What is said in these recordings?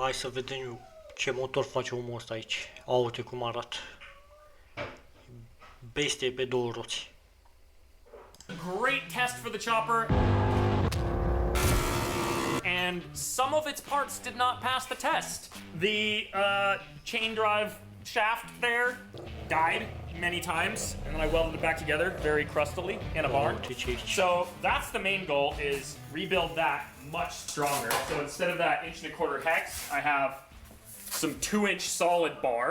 Hai să vedem ce motor face omul ăsta aici. Uite cum arată. Bestie pe două roți. Great test for the chopper. And some of its parts did not pass the test. The chain drive shaft there died many times, and then I welded it back together very crustily in a barn. So that's the main goal, is rebuild that much stronger. So instead of that 1.25" hex, I have some 2-inch solid bar,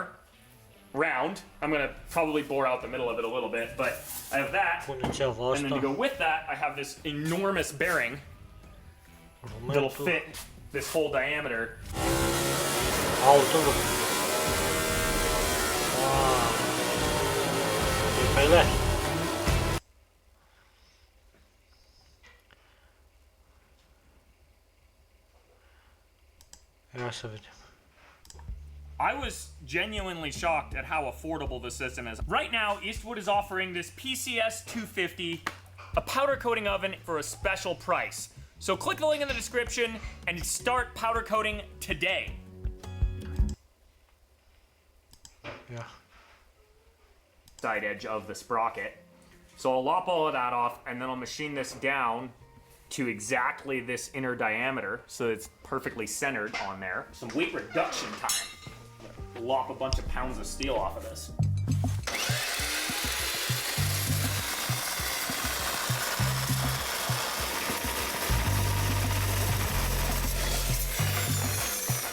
round. I'm gonna probably bore out the middle of it a little bit, but I have that. And then to go with that, I have this enormous bearing that'll fit this whole diameter. Ia să vedem. I was genuinely shocked at how affordable the system is. Right now, Eastwood is offering this PCS 250, a powder coating oven, for a special price. So click the link in the description and start powder coating today. Yeah. Side edge of the sprocket. So I'll lop all of that off, and then I'll machine this down to exactly this inner diameter, so it's perfectly centered on there. Some weight reduction time. Lop a bunch of pounds of steel off of this.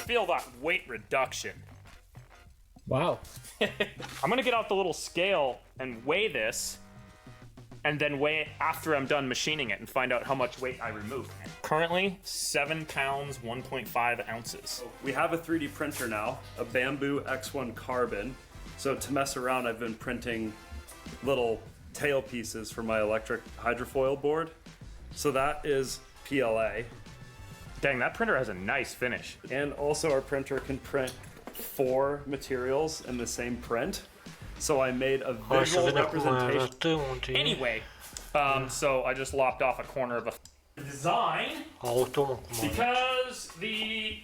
Feel that weight reduction. Wow. I'm gonna get out the little scale and weigh this, and then weigh it after I'm done machining it and find out how much weight I removed. Currently, 7 pounds, 1.5 ounces. We have a 3D printer now, a Bamboo X1 Carbon. So to mess around, I've been printing little tail pieces for my electric hydrofoil board. So that is PLA. Dang, that printer has a nice finish. And also our printer can print 4 materials in the same print. So I made a visual representation. Anyway, so I just lopped off a corner of a design because the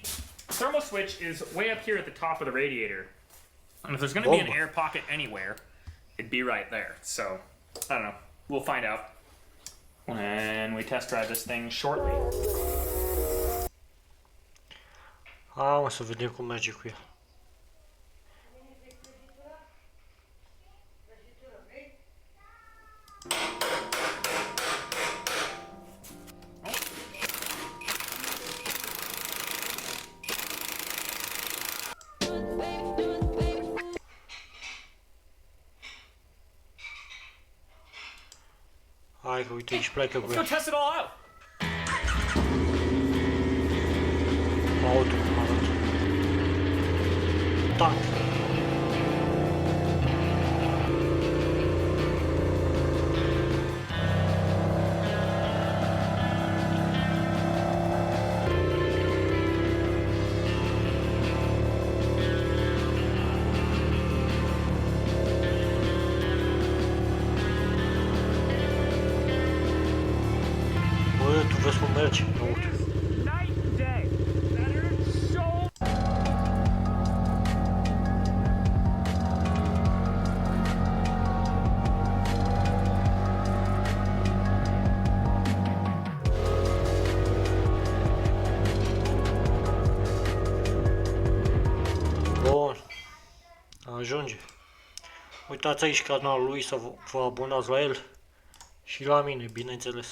thermal switch is way up here at the top of the radiator. And if there's gonna be an air pocket anywhere, it'd be right there. So, I don't know, we'll find out when we test drive this thing shortly. Hai să vedem cum merge cu el. Hai că uite, își pleacă cu Let's go el. test it all out. Auto cum arată. Tank. Bă, tu vezi cum merge? Uite. Night and day. That is so. Bun. Ajunge. Uitați aici canalul lui să vă abonați la el și la mine, bineînțeles.